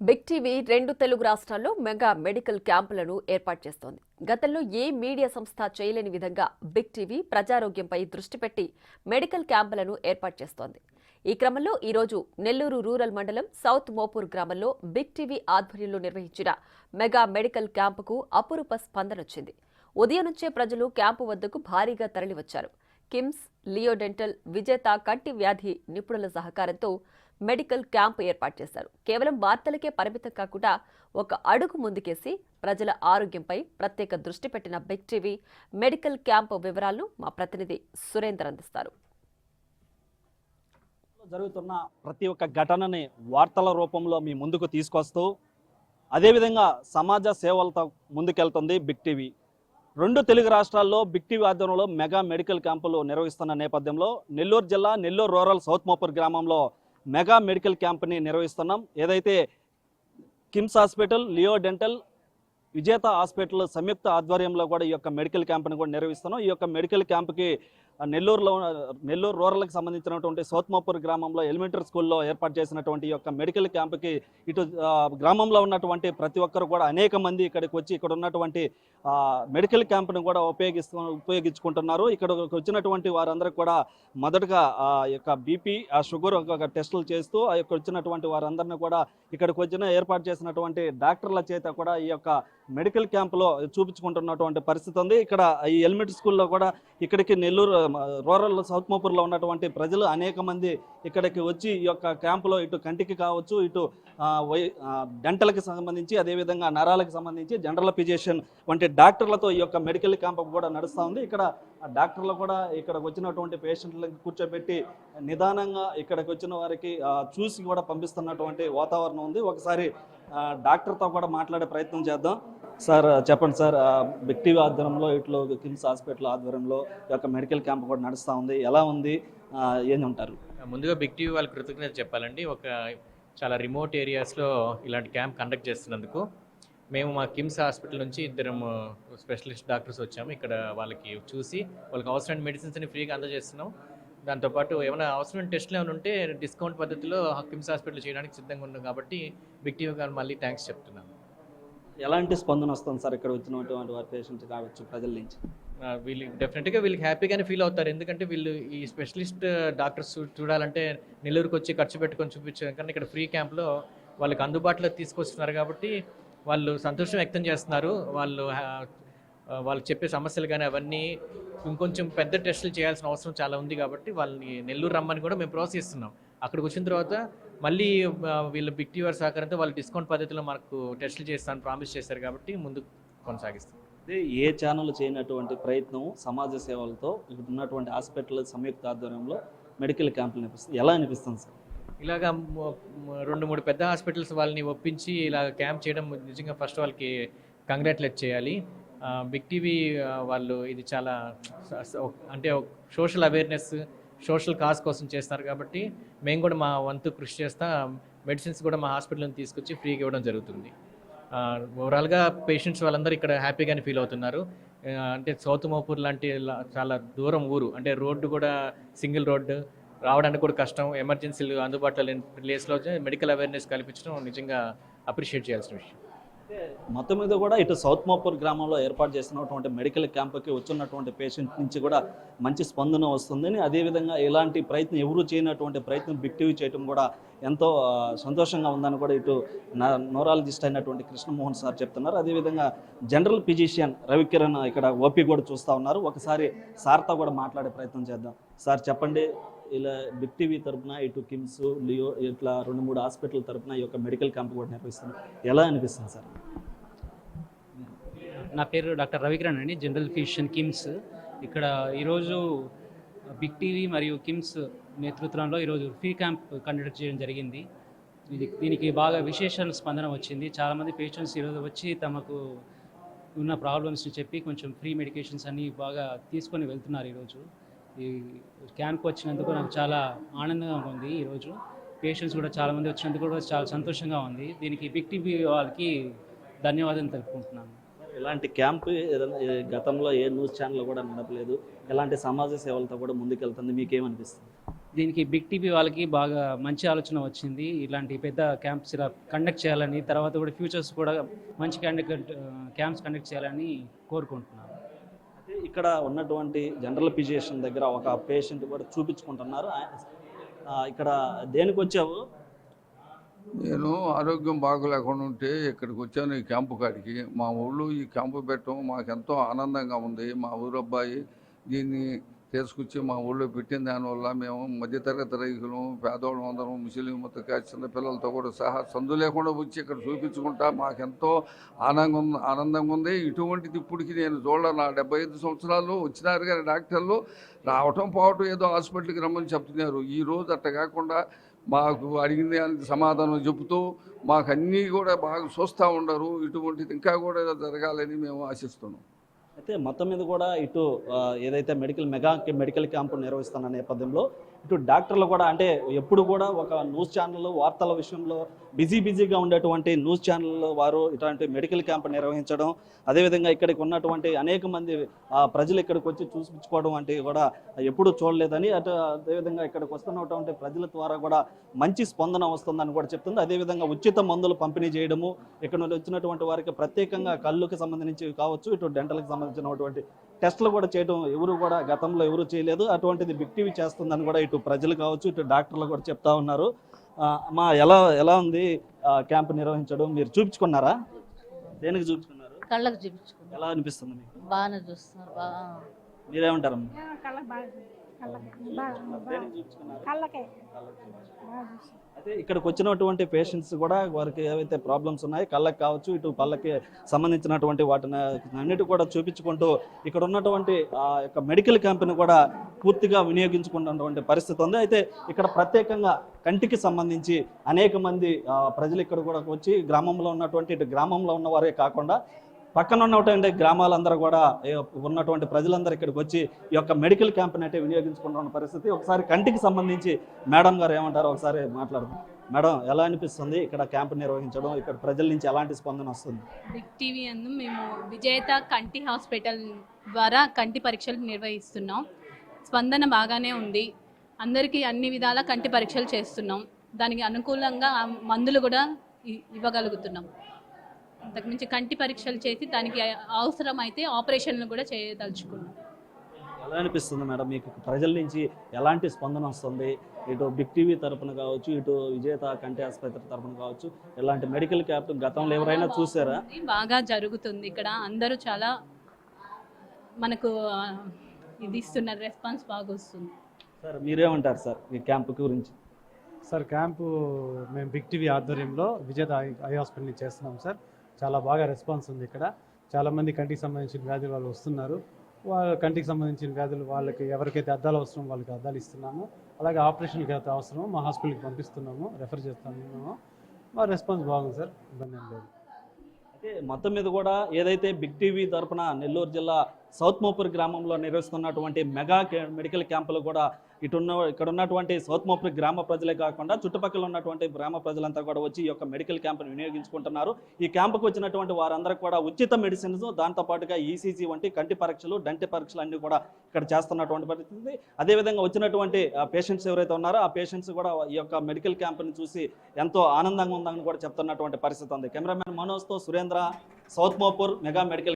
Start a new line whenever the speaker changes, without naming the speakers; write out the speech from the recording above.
Big TV రెండు తెలుగు రాష్ట్రాల్లో mega medical క్యాంపులను ఏర్పాటు చేస్తోంది. గతంలో ఏ మీడియా సంస్థ చేయలేని విధంగా బిగ్ టీవీ ప్రజారోగ్యంపై దృష్టి పెట్టి మెడికల్ క్యాంపులను ఏర్పాటు చేస్తోంది. ఈ క్రమంలో ఈరోజు నెల్లూరు రూరల్ మండలం సౌత్ మోపూర్ గ్రామంలో బిగ్ టీవీ ఆధ్వర్యంలో నిర్వహించిన మెగా మెడికల్ క్యాంపుకు అపురూప స్పందనొచ్చింది. ఉదయం నుంచే ప్రజలు క్యాంపు వద్దకు భారీగా తరలివచ్చారు. కిమ్స్, లియో డెంటల్, విజేత కంటి వ్యాధి నిపుణుల సహకారంతో మెడికల్ క్యాంపు ఏర్పాటు చేశారు. కేవలం వార్తలకే పరిమితం కాకుండా ఒక అడుగు ముందుకేసి ప్రజల ఆరోగ్యంపై ప్రత్యేక దృష్టి పెట్టిన బిగ్ టీవీ మెడికల్ క్యాంపు వివరాలను మా ప్రతినిధి సురేందర్ అందిస్తారు.
జరుగుతున్న ప్రతి ఒక్క ఘటనని వార్తల రూపంలో మీ ముందుకు తీసుకొస్తూ అదేవిధంగా సమాజ సేవలతో ముందుకెళ్తుంది బిగ్ టీవీ. రెండు తెలుగు రాష్ట్రాల్లో బిగ్ టీవీ ఆధ్వర్యంలో మెగా మెడికల్ క్యాంపులు నిర్వహిస్తున్న నేపథ్యంలో నెల్లూరు జిల్లా నెల్లూరు రూరల్ సౌత్ మోపూర్ గ్రామంలో మెగా మెడికల్ క్యాంప్ని నిర్వహిస్తున్నాం. ఏదైతే కిమ్స్ హాస్పిటల్, లియో డెంటల్, విజేత హాస్పిటల్ సంయుక్త ఆధ్వర్యంలో కూడా ఈ యొక్క మెడికల్ క్యాంప్ని కూడా నిర్వహిస్తున్నాం. ఈ యొక్క మెడికల్ క్యాంప్కి నెల్లూరు రూరల్కి సంబంధించినటువంటి సౌత్ మోపూర్ గ్రామంలో ఎలిమెంటరీ స్కూల్లో ఏర్పాటు చేసినటువంటి ఈ యొక్క మెడికల్ క్యాంప్కి ఇటు గ్రామంలో ఉన్నటువంటి ప్రతి ఒక్కరు కూడా అనేక మంది ఇక్కడికి వచ్చి ఇక్కడ ఉన్నటువంటి మెడికల్ క్యాంప్ని కూడా ఉపయోగించుకుంటున్నారు. ఇక్కడ వచ్చినటువంటి వారందరికీ కూడా మొదటగా యొక్క బీపీ, షుగర్ టెస్టులు చేస్తూ ఆ యొక్క వచ్చినటువంటి వారందరినీ కూడా ఇక్కడికి వచ్చిన ఏర్పాటు చేసినటువంటి డాక్టర్ల చేత కూడా ఈ యొక్క మెడికల్ క్యాంపులో చూపించుకుంటున్నటువంటి పరిస్థితి ఉంది. ఇక్కడ ఈ ఎలిమెంటరీ స్కూల్లో కూడా ఇక్కడికి నెల్లూరు రూరల్ సౌత్ మోపూర్లో ఉన్నటువంటి ప్రజలు అనేక మంది ఇక్కడికి వచ్చి ఈ యొక్క క్యాంపులో ఇటు కంటికి కావచ్చు, ఇటు డెంటల్కి సంబంధించి, అదేవిధంగా నరాలకు సంబంధించి జనరల్ ఫిజిషియన్ వంటి డాక్టర్లతో ఈ యొక్క మెడికల్ క్యాంప్ కూడా నడుస్తూ ఉంది. ఇక్కడ డాక్టర్లు కూడా ఇక్కడికి వచ్చినటువంటి పేషెంట్లకు కూర్చోబెట్టి నిదానంగా ఇక్కడికి వచ్చిన వారికి చూసి కూడా పంపిస్తున్నటువంటి వాతావరణం ఉంది. ఒకసారి డాక్టర్తో కూడా మాట్లాడే ప్రయత్నం చేద్దాం. సార్ చెప్పండి సార్, బిగ్ టీవీ ఆధ్వర్యంలో ఇట్లో కిమ్స్ హాస్పిటల్ ఆధ్వర్యంలో ఈ యొక్క మెడికల్ క్యాంప్ కూడా నడుస్తూ ఉంది, ఎలా ఉంది, ఏం ఉంటారు?
ముందుగా బిగ్ టీవీ వాళ్ళకి కృతజ్ఞత చెప్పాలండి. చాలా రిమోట్ ఏరియాస్లో ఇలాంటి క్యాంప్ కండక్ట్ చేస్తున్నందుకు. మేము మా కిమ్స్ హాస్పిటల్ నుంచి ఇద్దరం స్పెషలిస్ట్ డాక్టర్స్ వచ్చాము. ఇక్కడ వాళ్ళకి చూసి వాళ్ళకి అవసరమైన మెడిసిన్స్ని ఫ్రీగా అందజేస్తున్నాం. దాంతోపాటు ఏమైనా అవసరమైన టెస్టులు ఏమైనా ఉంటే డిస్కౌంట్ పద్ధతిలో కిమ్స్ హాస్పిటల్ చేయడానికి సిద్ధంగా ఉన్నాం. కాబట్టి బిగ్ టీవీ గారు మళ్ళీ థ్యాంక్స్ చెప్తున్నాను.
ఎలాంటి స్పందన వస్తుంది సార్ ఇక్కడ వచ్చినటువంటి వారి పేషెంట్స్ కావచ్చు, ప్రజల నుంచి?
వీళ్ళకి హ్యాపీగానే ఫీల్ అవుతారు. ఎందుకంటే వీళ్ళు ఈ స్పెషలిస్ట్ డాక్టర్స్ చూడాలంటే నెల్లూరుకి వచ్చి ఖర్చు పెట్టుకొని చూపించడం కన్నా ఇక్కడ ఫ్రీ క్యాంప్లో వాళ్ళకి అందుబాటులో తీసుకొస్తున్నారు. కాబట్టి వాళ్ళు సంతోషం వ్యక్తం చేస్తున్నారు. వాళ్ళు చెప్పే సమస్యలు కానీ అవన్నీ ఇంకొంచెం పెద్ద టెస్టులు చేయాల్సిన అవసరం చాలా ఉంది. కాబట్టి వాళ్ళని నెల్లూరు రమ్మని కూడా మేము ప్రోత్సహిస్తున్నాం. అక్కడికి వచ్చిన తర్వాత మళ్ళీ వీళ్ళ బిగ్ టీవీ సహకారంతో వాళ్ళు డిస్కౌంట్ పద్ధతిలో మనకు టెస్టులు చేస్తాను ప్రామిస్ చేశారు. కాబట్టి ముందుకు కొనసాగిస్తాం.
ఏ ఛానల్ చేయనటువంటి ప్రయత్నం సమాజ సేవలతో ఇక్కడ ఉన్నటువంటి హాస్పిటల్ సంయుక్త ఆధ్వర్యంలో మెడికల్ క్యాంపులు అనిపిస్తుంది, ఎలా అనిపిస్తుంది సార్?
ఇలాగా 2-3 పెద్ద హాస్పిటల్స్ వాళ్ళని ఒప్పించి ఇలా క్యాంప్ చేయడం నిజంగా ఫస్ట్ వాళ్ళకి కంగ్రాచులేట్ చేయాలి. బిగ్ టీవీ వాళ్ళు ఇది చాలా అంటే సోషల్ అవేర్నెస్, సోషల్ కాజ్ కోసం చేస్తారు. కాబట్టి మేము కూడా మా వంతు కృషి చేస్తా మెడిసిన్స్ కూడా మా హాస్పిటల్ని తీసుకొచ్చి ఫ్రీగా ఇవ్వడం జరుగుతుంది. ఓవరాల్గా పేషెంట్స్ వాళ్ళందరూ ఇక్కడ హ్యాపీగానే ఫీల్ అవుతున్నారు. అంటే సౌత్ మోపూర్ లాంటి చాలా దూరం ఊరు, అంటే రోడ్డు కూడా సింగిల్ రోడ్డు, రావడానికి కూడా కష్టం, ఎమర్జెన్సీలు అందుబాటులో లేని ప్లేస్లో మెడికల్ అవేర్నెస్ కల్పించడం నిజంగా అప్రిషియేట్ చేయాల్సిన విషయం.
మొత్తం మీద కూడా ఇటు సౌత్ మోపూర్ గ్రామంలో ఏర్పాటు చేసినటువంటి మెడికల్ క్యాంప్కి వచ్చినటువంటి పేషెంట్ నుంచి కూడా మంచి స్పందన వస్తుందని, అదేవిధంగా ఇలాంటి ప్రయత్నం ఎవరూ చేయనటువంటి ప్రయత్నం బిగ్ టీవీ చేయడం కూడా ఎంతో సంతోషంగా ఉందని కూడా ఇటు న్యూరాలజిస్ట్ అయినటువంటి కృష్ణమోహన్ సార్ చెప్తున్నారు. అదేవిధంగా జనరల్ ఫిజిషియన్ రవికిరణ్ ఇక్కడ ఓపీ కూడా చూస్తూ ఉన్నారు. ఒకసారి సార్తో కూడా మాట్లాడే ప్రయత్నం చేద్దాం. సార్ చెప్పండి, ఇలా బిగ్ టీవీ తరఫున ఇటు కిమ్స్, లియో ఇట్లా 2-3 హాస్పిటల్ తరఫున ఈ యొక్క మెడికల్ క్యాంప్ కూడా నిర్వహిస్తుంది, ఎలా అనిపిస్తుంది సార్?
నా పేరు డాక్టర్ రవికిరణ్ అండి, జనరల్ ఫిజిషియన్ కిమ్స్. ఇక్కడ ఈరోజు బిగ్ టీవీ మరియు కిమ్స్ నేతృత్వంలో ఈరోజు ఫ్రీ క్యాంప్ కండక్ట్ చేయడం జరిగింది. దీనికి బాగా విశేష స్పందన వచ్చింది. చాలామంది పేషెంట్స్ ఈరోజు వచ్చి తమకు ఉన్న ప్రాబ్లమ్స్ని చెప్పి కొంచెం ఫ్రీ మెడికేషన్స్ అన్నీ బాగా తీసుకొని వెళ్తున్నారు. ఈరోజు ఈ క్యాంప్కి వచ్చినందుకు నాకు చాలా ఆనందంగా ఉంది. ఈరోజు పేషెంట్స్ కూడా చాలామంది వచ్చినందుకు కూడా చాలా సంతోషంగా ఉంది. దీనికి బిగ్ టీవీ వాళ్ళకి ధన్యవాదాలు తెలుపుకుంటున్నాను.
ఇలాంటి క్యాంప్ గతంలో ఏ న్యూస్ ఛానల్ కూడా నడపలేదు, ఇలాంటి సమాజ సేవలతో కూడా ముందుకెళ్తుంది, మీకేమనిపిస్తుంది?
దీనికి బిగ్ టీవీ వాళ్ళకి బాగా మంచి ఆలోచన వచ్చింది. ఇలాంటి పెద్ద క్యాంప్స్ ఇలా కండక్ట్ చేయాలని, తర్వాత కూడా ఫ్యూచర్స్ కూడా మంచి క్యాంప్స్ కండక్ట్ చేయాలని కోరుకుంటున్నాను.
అయితే ఇక్కడ ఉన్నటువంటి జనరల్ ఫిజిషియన్ దగ్గర ఒక పేషెంట్ కూడా చూపించుకుంటున్నారు. ఇక్కడ దేనికి వచ్చావు?
నేను ఆరోగ్యం బాగోలేకుండా ఉంటే ఇక్కడికి వచ్చాను ఈ క్యాంపు కాడికి. మా ఊళ్ళో ఈ క్యాంపు పెట్టడం మాకెంతో ఆనందంగా ఉంది. మా ఊరు అబ్బాయి దీన్ని తీసుకొచ్చి మా ఊళ్ళో పెట్టిన దానివల్ల మేము మధ్యతరగతి రైతులు, పేదవాళ్ళం అందరం, ముస్లిం మొత్తం చిన్నపిల్లలతో కూడా సహా సందు లేకుండా వచ్చి ఇక్కడ చూపించుకుంటా మాకెంతో ఆనందంగా ఉంది. ఇటువంటిది ఇప్పటికి నేను చూడాల. నా 75 సంవత్సరాలు వచ్చినారు కానీ డాక్టర్లు రావటం పోవటం ఏదో హాస్పిటల్కి రమ్మని చెప్తున్నారు. ఈ రోజు అట్ట కాకుండా మాకు అడిగిన దానికి సమాధానం చెబుతూ మాకు అన్నీ కూడా బాగా చూస్తూ ఉండరు. ఇటువంటిది ఇంకా కూడా జరగాలని మేము ఆశిస్తున్నాం.
అయితే మొత్తం మీద కూడా ఇటు ఏదైతే మెడికల్ క్యాంపు నిర్వహిస్తున్న నేపథ్యంలో ఇటు డాక్టర్లు కూడా అంటే ఎప్పుడు కూడా ఒక న్యూస్ ఛానల్ వార్తల విషయంలో బిజీగా ఉండేటువంటి న్యూస్ ఛానల్ వారు ఇట్లాంటి మెడికల్ క్యాంప్ నిర్వహించడం, అదేవిధంగా ఇక్కడికి ఉన్నటువంటి అనేక మంది ప్రజలు ఇక్కడికి వచ్చి చూపించుకోవడం వంటివి కూడా ఎప్పుడూ చూడలేదని, అదేవిధంగా ఇక్కడికి వస్తున్నటువంటి ప్రజల ద్వారా కూడా మంచి స్పందన వస్తుందని కూడా చెప్తుంది. అదేవిధంగా ఉచిత మందులు పంపిణీ చేయడము, ఇక్కడ నుండి వచ్చినటువంటి వారికి ప్రత్యేకంగా కళ్ళుకి సంబంధించి కావచ్చు, ఇటు డెంటల్కి సంబంధించినటువంటి టెస్టులు కూడా చేయడం గతంలో ఎవరు చేయలేదు. అటువంటిది బిగ్ టీవీ చేస్తుందని కూడా ఇటు ప్రజలు కావచ్చు, ఇటు డాక్టర్లు కూడా చెప్తా ఉన్నారు. మా ఎలా ఉంది క్యాంప్ నిర్వహించడం? మీరు చూపించుకున్నారా? దేనికి చూపించుకున్నారు?
కళ్ళకు చూపించుకున్నాం.
ఎలా అనిపిస్తుంది మీకు?
బాగానే చూస్తున్నారు.
మీరేమంటారు? అయితే ఇక్కడికి వచ్చినటువంటి పేషెంట్స్ కూడా వారికి ఏవైతే ప్రాబ్లమ్స్ ఉన్నాయో కళ్ళకి కావచ్చు, ఇటు పళ్ళకి సంబంధించినటువంటి వాటిని అన్నిటి కూడా చూపించుకుంటూ ఇక్కడ ఉన్నటువంటి యొక్క మెడికల్ క్యాంప్ని కూడా పూర్తిగా వినియోగించుకున్నటువంటి పరిస్థితి ఉంది. అయితే ఇక్కడ ప్రత్యేకంగా కంటికి సంబంధించి అనేక మంది ప్రజలు ఇక్కడ కూడా వచ్చి గ్రామంలో ఉన్నటువంటి ఇటు గ్రామంలో ఉన్నవారే కాకుండా పక్కన ఉన్నటువంటి గ్రామాలందరూ కూడా ఉన్నటువంటి ప్రజలందరూ ఇక్కడికి వచ్చి ఈ యొక్క మెడికల్ క్యాంప్ని అయితే వినియోగించుకుంటున్న పరిస్థితి. ఒకసారి కంటికి సంబంధించి మేడం గారు ఏమంటారో ఒకసారి మాట్లాడదాం. మేడం, ఎలా అనిపిస్తుంది ఇక్కడ క్యాంప్ నిర్వహించడం? ఇక్కడ ప్రజల నుంచి ఎలాంటి స్పందన వస్తుంది?
బిగ్ టీవీ అందు మేము విజేత కంటి హాస్పిటల్ ద్వారా కంటి పరీక్షలు నిర్వహిస్తున్నాం. స్పందన బాగానే ఉంది. అందరికీ అన్ని విధాల కంటి పరీక్షలు చేస్తున్నాం. దానికి అనుకూలంగా మందులు కూడా ఇవ్వగలుగుతున్నాం. అంతకుమించి కంటి పరీక్షలు చేసి దానికి అవసరమైతే ఆపరేషన్లు కూడా చేయదలుచుకున్నాం.
ఎలా అనిపిస్తుంది మేడం మీకు? ప్రజల నుంచి ఎలాంటి స్పందన వస్తుంది? ఇటు బిగ్ టీవీ తరపున కావచ్చు, ఇటు విజేత కంటి ఆసుపత్రి తరపున కావచ్చు, ఇలాంటి మెడికల్ క్యాంప్ గతంలో ఎవరైనా చూసారా?
బాగా జరుగుతుంది. ఇక్కడ అందరూ చాలా మనకు ఇది ఇస్తున్నారు, రెస్పాన్స్ బాగా వస్తుంది.
సార్ మీరేమంటారు సార్ ఈ క్యాంప్ గురించి?
సార్ క్యాంపు మేము బిగ్ టీవీ ఆధ్వర్యంలో విజేత ఐ హాస్పిటల్ని చేస్తున్నాం సార్. చాలా బాగా రెస్పాన్స్ ఉంది. ఇక్కడ చాలామంది కంటికి సంబంధించిన వ్యాధులు వాళ్ళు వస్తున్నారు. వాళ్ళ కంటికి సంబంధించిన వ్యాధులు వాళ్ళకి ఎవరికైతే అద్దాలు అవసరం వాళ్ళకి అద్దాలు ఇస్తున్నాము. అలాగే ఆపరేషన్కి అయితే అవసరమో మా హాస్పిటల్కి పంపిస్తున్నాము, రెఫర్ చేస్తున్నాము. మా రెస్పాన్స్ బాగుంది సార్, ఇబ్బంది ఏం లేదు.
అయితే మొత్తం మీద కూడా ఏదైతే బిగ్ టీవీ తరపున నెల్లూరు జిల్లా సౌత్ మోపూర్ గ్రామంలో నిర్వహిస్తున్నటువంటి మెడికల్ క్యాంపులు కూడా ఇక్కడ ఉన్నటువంటి సౌత్ మోపూర్ గ్రామ ప్రజలే కాకుండా చుట్టుపక్కల ఉన్నటువంటి గ్రామ ప్రజలంతా కూడా వచ్చి ఈ యొక్క మెడికల్ క్యాంపును వినియోగించుకుంటున్నారు. ఈ క్యాంపుకు వచ్చినటువంటి వారందరికీ కూడా ఉచిత మెడిసిన్స్, దాంతోపాటుగా ఈసీజీ వంటి కంటి పరీక్షలు, డంటి పరీక్షలు అన్నీ కూడా ఇక్కడ చేస్తున్నటువంటి పరిస్థితి. అదేవిధంగా వచ్చినటువంటి పేషెంట్స్ ఎవరైతే ఉన్నారో ఆ పేషెంట్స్ కూడా ఈ యొక్క మెడికల్ క్యాంపుని చూసి ఎంతో ఆనందంగా ఉందని కూడా చెప్తున్నటువంటి పరిస్థితి ఉంది. కెమెరామెన్ మనోజ్తో Surendra, south Mopur mega medical